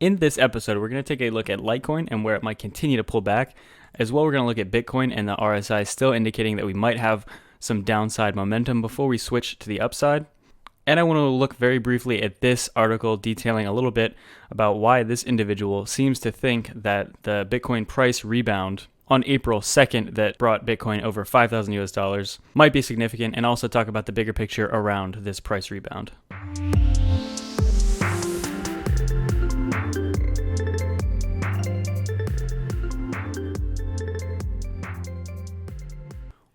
In this episode, we're going to take a look at Litecoin and where it might continue to pull back. As well, we're going to look at Bitcoin and the RSI still indicating that we might have some downside momentum before we switch to the upside. And I want to look very briefly at this article detailing a little bit about why this individual seems to think that the Bitcoin price rebound on April 2nd that brought Bitcoin over 5,000 US dollars might be significant, and also talk about the bigger picture around this price rebound.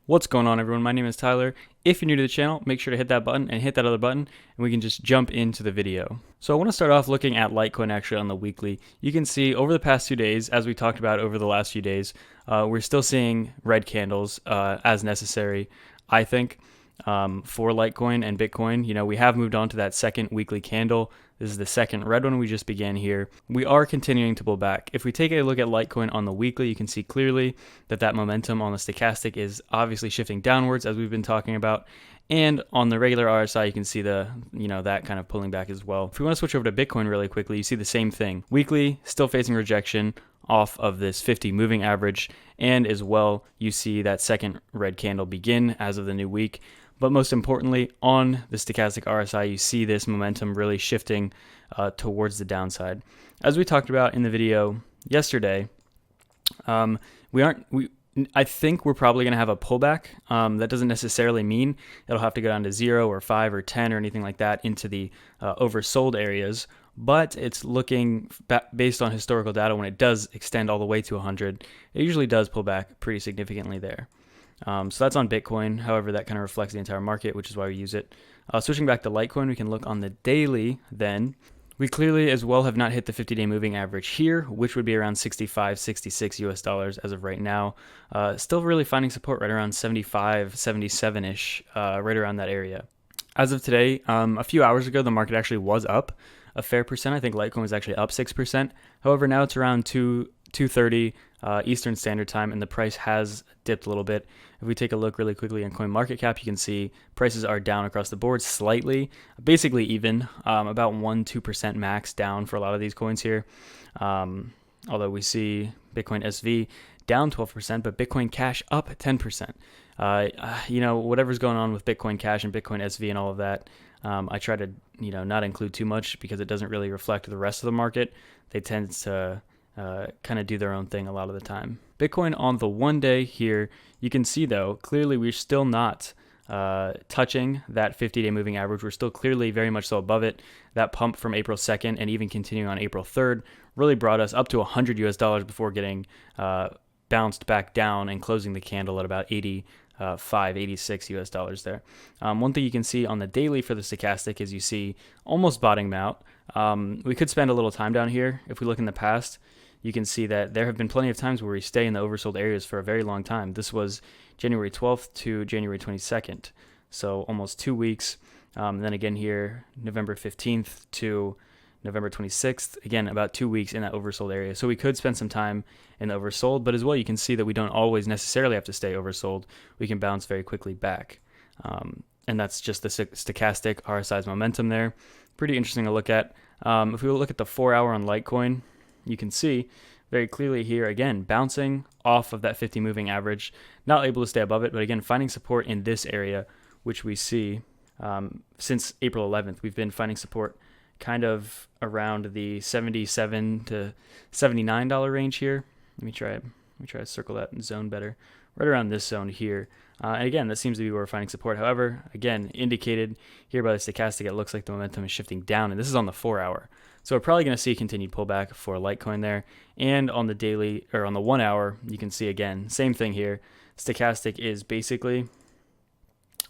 What's going on, everyone? My name is Tyler. If you're new to the channel, make sure to hit that button and hit that other button, and we can just jump into the video. So I want to start off looking at Litecoin actually on the weekly. You can see over the past 2 days, as we talked about over the last few days, we're still seeing red candles as necessary, I think, for Litecoin and Bitcoin. You know, we have moved on to that second weekly candle. This is the second red one we just began here. We are continuing to pull back. If we take a look at Litecoin on the weekly, you can see clearly that momentum on the stochastic is obviously shifting downwards, as we've been talking about. And on the regular RSI, you can see that kind of pulling back as well. If we want to switch over to Bitcoin really quickly, you see the same thing. Weekly, still facing rejection off of this 50 moving average. And as well, you see that second red candle begin as of the new week. But most importantly, on the stochastic RSI, you see this momentum really shifting towards the downside. As we talked about in the video yesterday, I think we're probably going to have a pullback. That doesn't necessarily mean it'll have to go down to 0 or 5 or 10 or anything like that into the oversold areas. But it's looking, based on historical data, when it does extend all the way to 100, it usually does pull back pretty significantly there. So that's on Bitcoin. However, that kind of reflects the entire market, which is why we use it. Switching back to Litecoin, we can look on the daily then. We clearly as well have not hit the 50-day moving average here, which would be around 65, 66 US dollars as of right now. Still really finding support right around 75, 77-ish, right around that area. As of today, a few hours ago, the market actually was up a fair percent. I think Litecoin was actually up 6%. However, now it's around 2:30 Eastern Standard Time, and the price has dipped a little bit. If we take a look really quickly on CoinMarketCap, you can see prices are down across the board slightly, basically even, about 1-2% max down for a lot of these coins here. Although we see Bitcoin SV down 12%, but Bitcoin Cash up 10%. Whatever's going on with Bitcoin Cash and Bitcoin SV and all of that, I try to, not include too much because it doesn't really reflect the rest of the market. They tend to kind of do their own thing a lot of the time. Bitcoin on the 1 day here, you can see though, clearly we're still not touching that 50-day moving average. We're still clearly very much so above it. That pump from April 2nd and even continuing on April 3rd really brought us up to 100 US dollars before getting bounced back down and closing the candle at about 86 US dollars there. One thing you can see on the daily for the stochastic is you see almost bottoming out. We could spend a little time down here. If we look in the past, you can see that there have been plenty of times where we stay in the oversold areas for a very long time. This was January 12th to January 22nd, so almost 2 weeks. Then again here, November 15th to November 26th, again, about 2 weeks in that oversold area. So we could spend some time in the oversold, but as well, you can see that we don't always necessarily have to stay oversold. We can bounce very quickly back. And that's just the stochastic RSI's momentum there. Pretty interesting to look at. If we look at the 4-hour on Litecoin, you can see very clearly here, again, bouncing off of that 50 moving average, not able to stay above it, but again, finding support in this area, which we see since April 11th. We've been finding support kind of around the $77 to $79 range here. Let me try to circle that zone better. Right around this zone here. And again, that seems to be where we're finding support. However, again, indicated here by the stochastic, it looks like the momentum is shifting down, and this is on the 4-hour. So we're probably going to see continued pullback for Litecoin there. And on the daily, or on the 1 hour, you can see again, same thing here. Stochastic is basically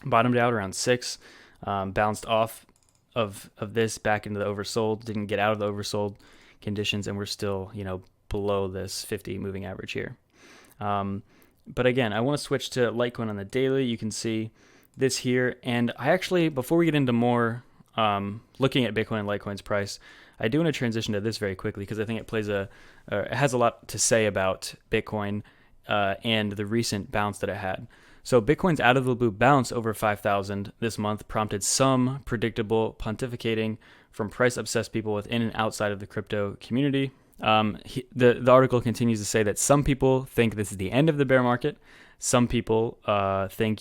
bottomed out around 6, bounced off of this back into the oversold, didn't get out of the oversold conditions, and we're still, below this 50 moving average here. But again, I want to switch to Litecoin on the daily. You can see this here, and I actually, before we get into more looking at Bitcoin and Litecoin's price, I do want to transition to this very quickly because I think it has a lot to say about Bitcoin and the recent bounce that it had. So Bitcoin's out of the blue bounce over 5,000 this month prompted some predictable pontificating from price-obsessed people within and outside of the crypto community. The article continues to say that some people think this is the end of the bear market. Some people think,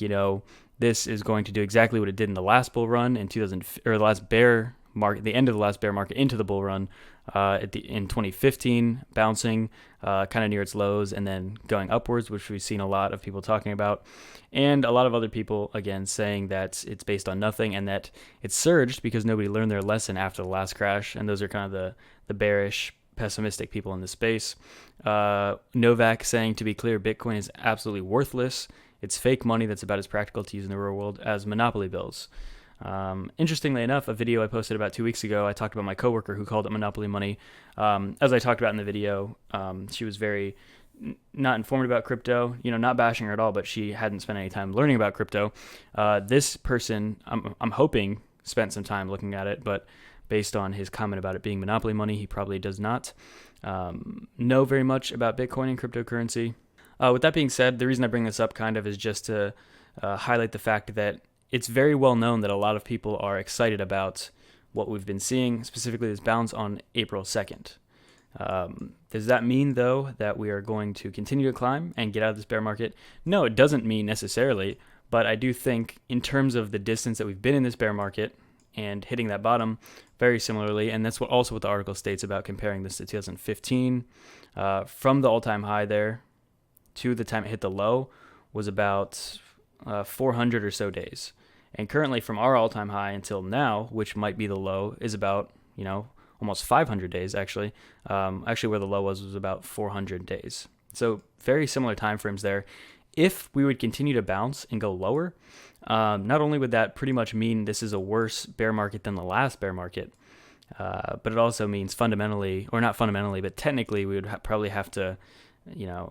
this is going to do exactly what it did in the last bull run in the last bear market, the end of the last bear market into the bull run in 2015, bouncing kind of near its lows and then going upwards, which we've seen a lot of people talking about, and a lot of other people again saying that it's based on nothing and that it surged because nobody learned their lesson after the last crash. And those are kind of the bearish, pessimistic people in the space. Novak saying, to be clear, Bitcoin is absolutely worthless. It's fake money that's about as practical to use in the real world as monopoly bills. Interestingly enough, a video I posted about 2 weeks ago, I talked about my coworker who called it monopoly money. As I talked about in the video, she was very not informed about crypto, not bashing her at all, but she hadn't spent any time learning about crypto. This person, I'm hoping, spent some time looking at it, but based on his comment about it being monopoly money, he probably does not know very much about Bitcoin and cryptocurrency. With that being said, the reason I bring this up kind of is just to highlight the fact that it's very well known that a lot of people are excited about what we've been seeing, specifically this bounce on April 2nd. Does that mean, though, that we are going to continue to climb and get out of this bear market? No, it doesn't mean necessarily, but I do think in terms of the distance that we've been in this bear market and hitting that bottom very similarly, and that's what the article states about comparing this to 2015, from the all-time high there to the time it hit the low was about 400 or so days. And currently from our all-time high until now, which might be the low, is about, almost 500 days actually. Actually where the low was about 400 days. So very similar time frames there. If we would continue to bounce and go lower, not only would that pretty much mean this is a worse bear market than the last bear market, but it also means fundamentally, or not fundamentally, but technically we would probably have to,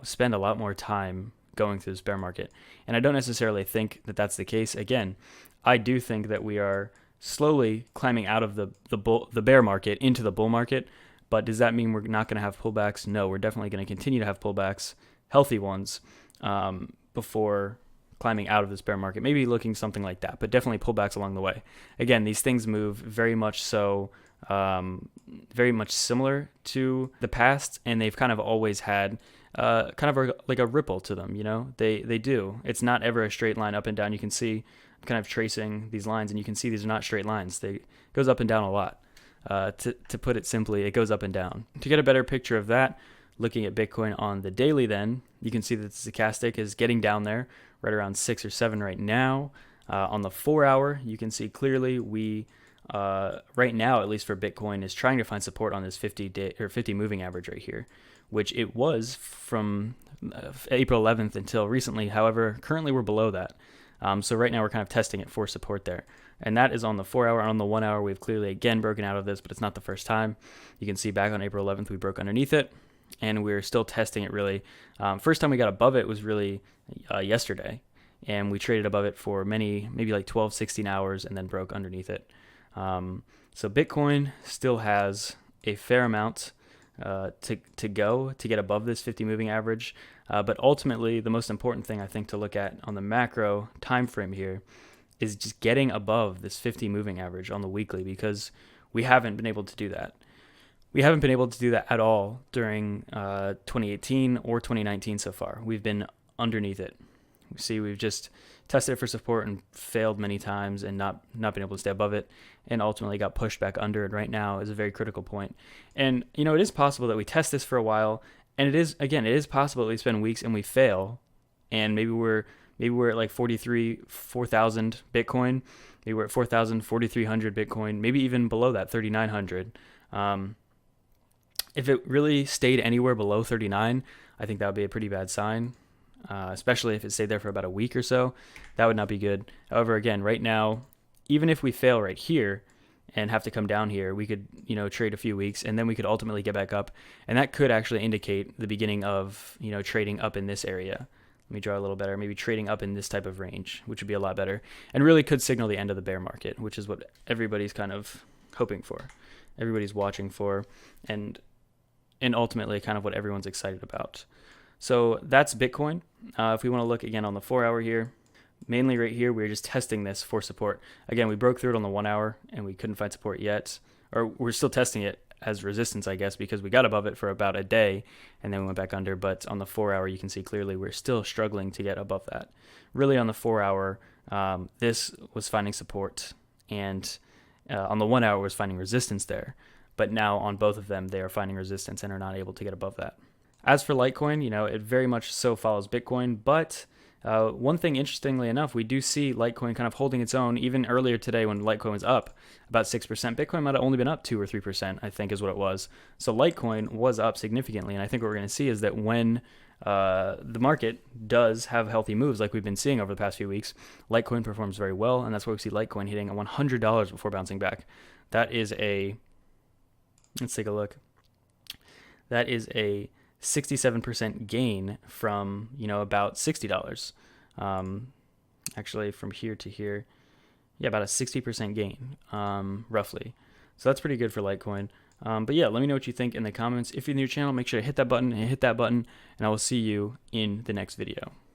spend a lot more time going through this bear market. And I don't necessarily think that that's the case. Again, I do think that we are slowly climbing out of the bear market into the bull market. But does that mean we're not going to have pullbacks? No, we're definitely going to continue to have pullbacks, healthy ones, before climbing out of this bear market. Maybe looking something like that, but definitely pullbacks along the way. Again, these things move very much so, very much similar to the past, and they've kind of always had kind of like a ripple to them, they do. It's not ever a straight line up and down. You can see I'm kind of tracing these lines, and you can see these are not straight lines. It goes up and down a lot. To put it simply, it goes up and down. To get a better picture of that, looking at Bitcoin on the daily, then you can see that the stochastic is getting down there right around 6 or 7 right now. On the 4 hour, you can see clearly we right now, at least for Bitcoin, is trying to find support on this 50 moving average right here, which it was from April 11th until recently. However, currently we're below that. So right now we're kind of testing it for support there. And that is on the 4 hour. On the 1 hour, we've clearly again broken out of this, but it's not the first time. You can see back on April 11th, we broke underneath it, and we're still testing it really. First time we got above it was really yesterday, and we traded above it for maybe like 12, 16 hours and then broke underneath it. So Bitcoin still has a fair amount to go to get above this 50 moving average. But ultimately, the most important thing I think to look at on the macro time frame here is just getting above this 50 moving average on the weekly, because we haven't been able to do that. We haven't been able to do that at all during 2018 or 2019 so far. We've been underneath it. See, we've just tested it for support and failed many times and not been able to stay above it, and ultimately got pushed back under it. Right now is a very critical point. And, it is possible that we test this for a while, and it is possible that we spend weeks and we fail, and maybe we're at like 4,000 Bitcoin, maybe we're at 4,000, 4,300 Bitcoin, maybe even below that, 3,900. If it really stayed anywhere below 39, I think that would be a pretty bad sign. Especially if it stayed there for about a week or so, that would not be good. However, again, right now, even if we fail right here and have to come down here, we could, trade a few weeks, and then we could ultimately get back up, and that could actually indicate the beginning of, trading up in this area. Let me draw a little better, maybe trading up in this type of range, which would be a lot better, and really could signal the end of the bear market, which is what everybody's kind of hoping for, everybody's watching for, and ultimately kind of what everyone's excited about. So that's Bitcoin. If we want to look again on the 4 hour here, mainly right here, we're just testing this for support. Again, we broke through it on the 1 hour and we couldn't find support yet, or we're still testing it as resistance, I guess, because we got above it for about a day and then we went back under. But on the 4 hour, you can see clearly we're still struggling to get above that. Really, on the 4 hour, this was finding support, and on the 1 hour was finding resistance there. But now on both of them, they are finding resistance and are not able to get above that. As for Litecoin, it very much so follows Bitcoin, but one thing, interestingly enough, we do see Litecoin kind of holding its own. Even earlier today when Litecoin was up about 6%, Bitcoin might have only been up 2 or 3%, I think is what it was. So Litecoin was up significantly, and I think what we're going to see is that when the market does have healthy moves like we've been seeing over the past few weeks, Litecoin performs very well, and that's why we see Litecoin hitting $100 before bouncing back. That is let's take a look. That is a 67% gain from about $60. Actually, from here to here, yeah, about a 60% gain, roughly. So that's pretty good for Litecoin. But yeah, let me know what you think in the comments. If you're new to the channel, make sure to hit that button and I will see you in the next video.